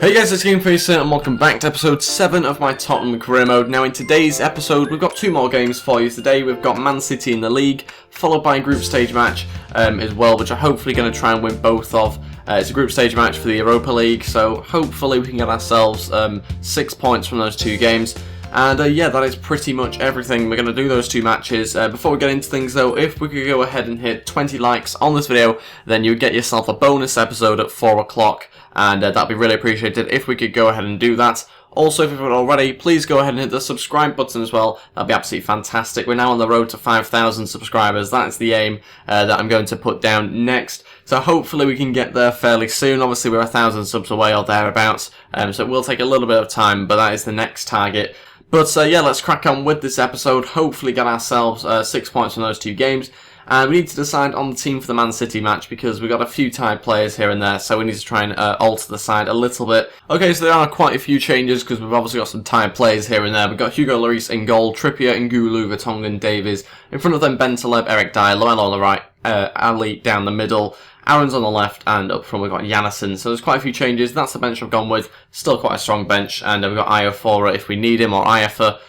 Hey guys, it's Ep7 and welcome back to episode 7 of my Tottenham career mode. Now in today's episode we've got two more games for you today. We've got Man City in the league, followed by a group stage match as well, which I'm hopefully going to try and win both of. It's a group stage match for the Europa League, so hopefully we can get ourselves 6 points from those two games. And yeah, that is pretty much everything. We're going to do those two matches. Before we get into things though, if we could go ahead and hit 20 likes on this video, then you would get yourself a bonus episode at 4 o'clock. And that'd be really appreciated if we could go ahead and do that. Also, if you haven't already, please go ahead and hit the subscribe button as well. That'd be absolutely fantastic. We're now on the road to 5,000 subscribers. That's the aim that I'm going to put down next. So hopefully we can get there fairly soon. Obviously, we're 1,000 subs away or thereabouts. So it will take a little bit of time, but that is the next target. But yeah, let's crack on with this episode. Hopefully get ourselves 6 points from those two games. And we need to decide on the team for the Man City match because we've got a few tied players here and there, so we need to try and alter the side a little bit. Okay, so there are quite a few changes because we've obviously got some tied players here and there. We've got Hugo Lloris in goal, Trippier, Ngulu, Vertonghen, Davies. In front of them, Bentaleb, Eric Dyer, Lamela on the right, Ali down the middle, Aaron's on the left, and up front we've got Janssen. So there's quite a few changes. That's the bench I've gone with. Still quite a strong bench, and we've got Iafora if we need him, or Iafa.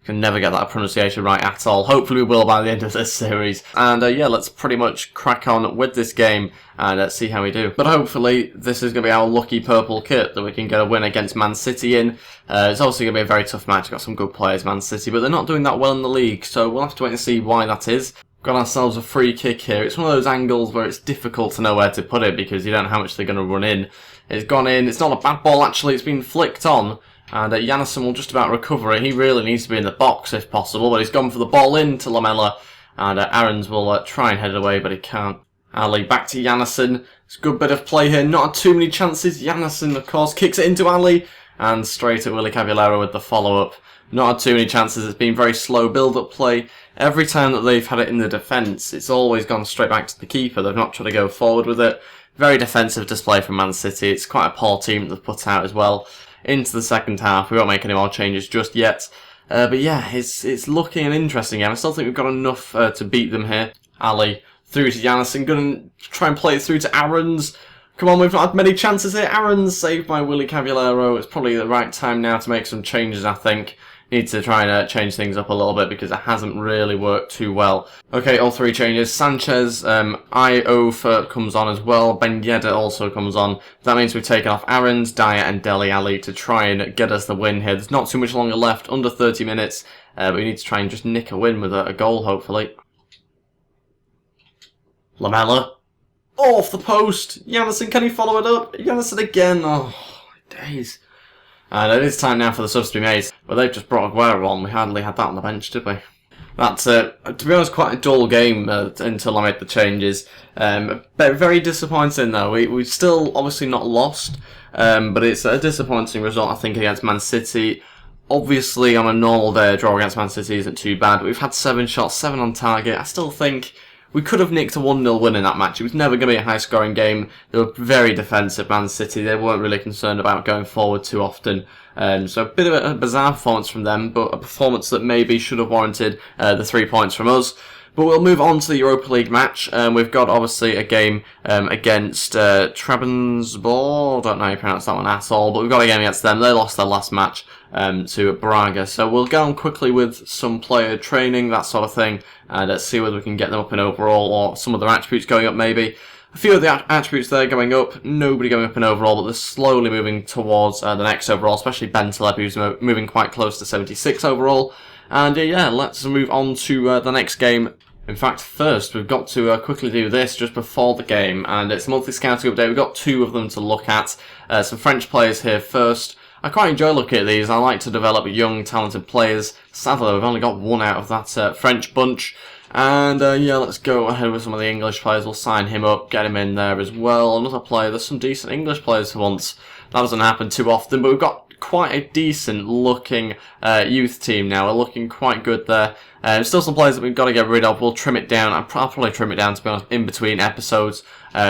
Can never get that pronunciation right at all. Hopefully we will by the end of this series. And yeah, let's pretty much crack on with this game and see how we do. But hopefully this is going to be our lucky purple kit that we can get a win against Man City in. It's obviously going to be a very tough match. Got some good players, Man City, but they're not doing that well in the league. So we'll have to wait and see why that is. Got ourselves a free kick here. It's one of those angles where it's difficult to know where to put it because you don't know how much they're going to run in. It's gone in. It's not a bad ball actually. It's been flicked on. And Janssen will just about recover it. He really needs to be in the box if possible, but he's gone for the ball into Lamela. And Aarons will try and head it away, but he can't. Ali back to Janssen. It's a good bit of play here. Not too many chances. Janssen, of course, kicks it into Ali. And straight at Willy Caballero with the follow-up. Not had too many chances. It's been very slow build-up play. Every time that they've had it in the defence, it's always gone straight back to the keeper. They've not tried to go forward with it. Very defensive display from Man City. It's quite a poor team that they've put out as well. Into the second half. We won't make any more changes just yet. But yeah, it's looking an interesting game. I still think we've got enough to beat them here. Ali through to Janssen. Gonna try and play it through to Aarons. Come on, we've not had many chances here. Aarons saved by Willy Caballero. It's probably the right time now to make some changes, I think. Need to try and change things up a little bit because it hasn't really worked too well. Okay, all three changes. Sanchez, Iofa comes on as well. Ben Yedder also comes on. That means we've taken off Aarons, Dyer and Dele Alli to try and get us the win here. There's not too much longer left, under 30 minutes. But we need to try and just nick a win with a goal, hopefully. Lamela. Off the post. Janssen, can he follow it up? Janssen again. Oh, days. And it is time now for the subs to be made. But they've just brought Aguero on. We hardly had that on the bench, did we? That's, to be honest, quite a dull game until I made the changes. But very disappointing, though. We've still obviously not lost. But it's a disappointing result, I think, against Man City. Obviously, on a normal day, a draw against Man City isn't too bad. We've had 7 shots, 7 on target. I still think we could have nicked a 1-0 win in that match. It was never going to be a high-scoring game. They were very defensive, Man City. They weren't really concerned about going forward too often. So a bit of a bizarre performance from them, but a performance that maybe should have warranted the 3 points from us. But we'll move on to the Europa League match. We've got, obviously, a game against Trabzonspor. I don't know how you pronounce that one at all, but we've got a game against them. They lost their last match to Braga. So we'll get on quickly with some player training, that sort of thing, and see whether we can get them up in overall or some of their attributes going up maybe. A few of the attributes there going up, nobody going up in overall, but they're slowly moving towards the next overall, especially Bentaleb, who's moving quite close to 76 overall. And yeah, let's move on to the next game. In fact, first, we've got to quickly do this just before the game, and it's a monthly scouting update. We've got 2 of them to look at. Some French players here first. I quite enjoy looking at these. I like to develop young, talented players. Sadly, we've only got 1 out of that French bunch. And yeah, let's go ahead with some of the English players. We'll sign him up, get him in there as well. Another player. There's some decent English players for once. That doesn't happen too often, but we've got quite a decent looking youth team now. We're looking quite good there. Still some players that we've got to get rid of. We'll trim it down. I'll probably trim it down, to be honest, in between episodes.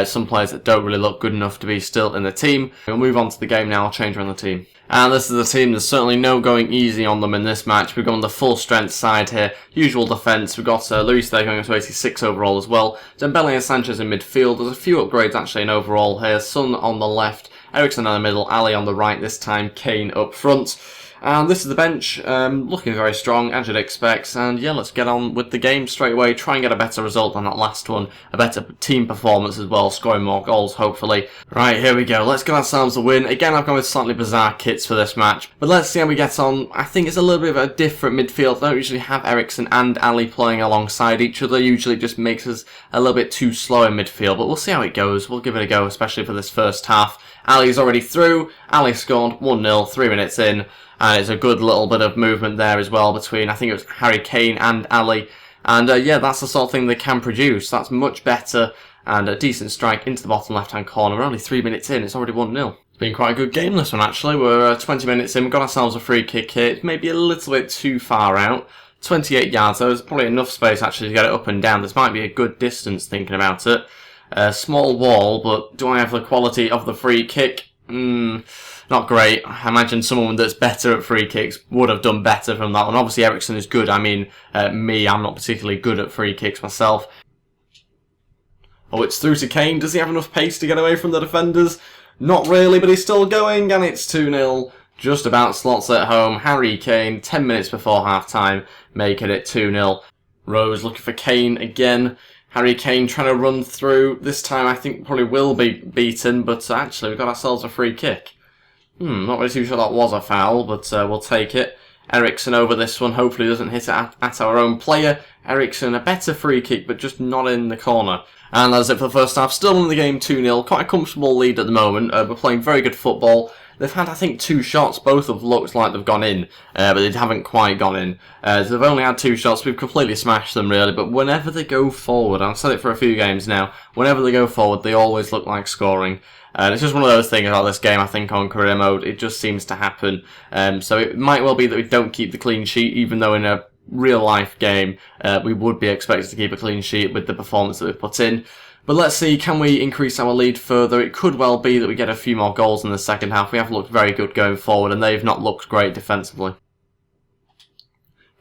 Some players that don't really look good enough to be still in the team. We'll move on to the game now. I'll change around the team. And this is the team. There's certainly no going easy on them in this match. We've gone the full strength side here. Usual defence. We've got Luis there going up to 86 overall as well. Dembele and Sanchez in midfield. There's a few upgrades actually in overall here. Son on the left Eriksen in the middle, Ali on the right this time, Kane up front. And this is the bench, looking very strong, as you'd expect, and yeah, let's get on with the game straight away, try and get a better result than that last one, a better team performance as well, scoring more goals, hopefully. Right, here we go, let's get ourselves a win. Again, I've gone with slightly bizarre kits for this match, but let's see how we get on. I think it's a little bit of a different midfield. I don't usually have Eriksen and Ali playing alongside each other, usually it just makes us a little bit too slow in midfield, but we'll see how it goes, we'll give it a go, especially for this first half. Ali's already through, Ali scored 1-0, 3 minutes in. And it's a good little bit of movement there as well between, I think it was Harry Kane and Ali. And yeah, that's the sort of thing they can produce. That's much better. And a decent strike into the bottom left-hand corner. We're only 3 minutes in, it's already 1-0. It's been quite a good game, this one, actually. We're 20 minutes in, we've got ourselves a free kick here. It's maybe a little bit too far out. 28 yards, though. There's probably enough space, actually, to get it up and down. This might be a good distance, thinking about it. Small wall, but do I have the quality of the free kick? Not great. I imagine someone that's better at free kicks would have done better from that one. Obviously, Eriksen is good. I mean, me, I'm not particularly good at free kicks myself. Oh, it's through to Kane. Does he have enough pace to get away from the defenders? Not really, but he's still going, and it's 2-0. Just about slots at home. Harry Kane, 10 minutes before half-time, making it 2-0. Rose looking for Kane again. Harry Kane trying to run through. This time I think probably will be beaten, but actually we've got ourselves a free kick. Not really too sure that was a foul, but we'll take it. Eriksen over this one, hopefully doesn't hit it at our own player. Eriksen, a better free kick, but just not in the corner. And that's it for the first half. Still in the game 2-0, quite a comfortable lead at the moment. We're playing very good football. They've had, I think, 2 shots. Both have looked like they've gone in, but they haven't quite gone in. So they've only had 2 shots. We've completely smashed them, really. But whenever they go forward, I've said it for a few games now, whenever they go forward, they always look like scoring. It's just one of those things about this game, I think, on career mode. It just seems to happen. So it might well be that we don't keep the clean sheet, even though in a real-life game, we would be expected to keep a clean sheet with the performance that we've put in. But let's see, can we increase our lead further? It could well be that we get a few more goals in the second half. We have looked very good going forward, and they've not looked great defensively.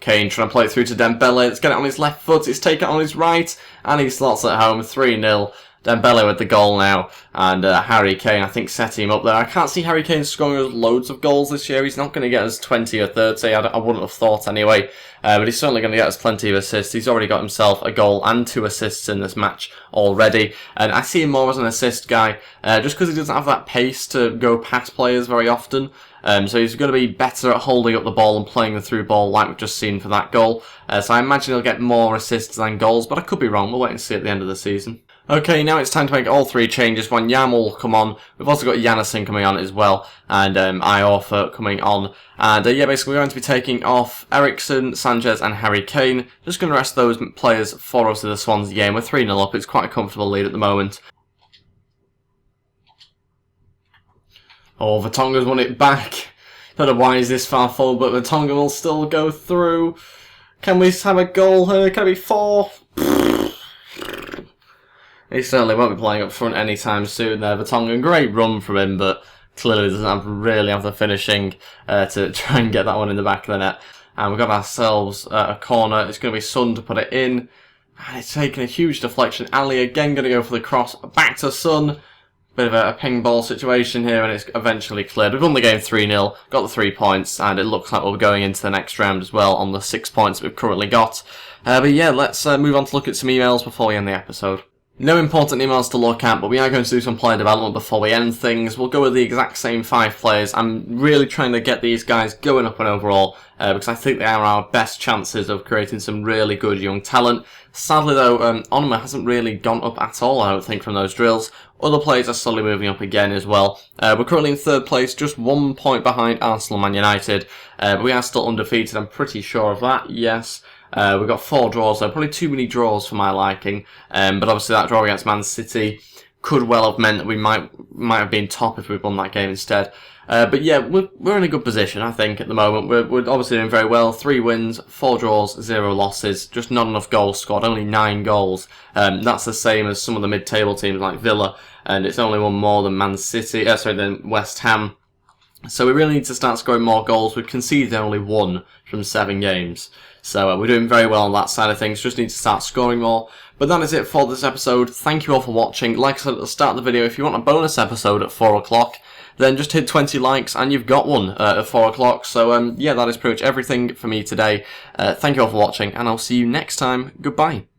Kane trying to play it through to Dembele. Let's get it on his left foot. It's taken on his right, and he slots at home. 3-0. Dembele with the goal now, and Harry Kane, I think, setting him up there. I can't see Harry Kane scoring loads of goals this year. He's not going to get us 20 or 30, I wouldn't have thought anyway. But he's certainly going to get us plenty of assists. He's already got himself a goal and 2 assists in this match already. And I see him more as an assist guy, just because he doesn't have that pace to go past players very often. So he's going to be better at holding up the ball and playing the through ball like we've just seen for that goal. So I imagine he'll get more assists than goals, but I could be wrong. We'll wait and see at the end of the season. Okay, now it's time to make all 3 changes. Wanyama will come on. We've also got Janison coming on as well, and Iorfa coming on. And yeah, basically we're going to be taking off Eriksen, Sanchez and Harry Kane. Just going to rest those players for us in the Swansea game. We're 3-0 up. It's quite a comfortable lead at the moment. Oh, Vertonghen's won it back. Don't know why he's this far forward, but Vertonghen will still go through. Can we have a goal here? Can it be 4? He certainly won't be playing up front anytime soon there. Vertonghen, great run from him, but clearly doesn't really have the finishing to try and get that one in the back of the net. And we've got ourselves a corner. It's going to be Son to put it in. And it's taking a huge deflection. Ali again going to go for the cross. Back to Son. Bit of a ping ball situation here, and it's eventually cleared. We've won the game 3-0, got the 3 points, and it looks like we're going into the next round as well on the 6 points we've currently got. But yeah, let's move on to look at some emails before we end the episode. No important emails to look at, but we are going to do some player development before we end things. We'll go with the exact same 5 players. I'm really trying to get these guys going up and overall, because I think they are our best chances of creating some really good young talent. Sadly though, Onuma hasn't really gone up at all, I don't think, from those drills. Other players are slowly moving up again as well. We're currently in 3rd place, just 1 point behind Arsenal and Man United. But we are still undefeated, I'm pretty sure of that, yes. We've got 4 draws though, probably too many draws for my liking. But obviously that draw against Man City could well have meant that we might have been top if we'd won that game instead. But yeah, we're in a good position, I think, at the moment. We're obviously doing very well. 3 wins, 4 draws, 0 losses. Just not enough goals scored, only 9 goals. That's the same as some of the mid-table teams like Villa, and it's only 1 more than than West Ham. So we really need to start scoring more goals. We've conceded only 1 from 7 games. So we're doing very well on that side of things. Just need to start scoring more. But that is it for this episode. Thank you all for watching. Like I said at the start of the video, if you want a bonus episode at 4 o'clock, then just hit 20 likes and you've got one at 4 o'clock. So yeah, that is pretty much everything for me today. Thank you all for watching, and I'll see you next time. Goodbye.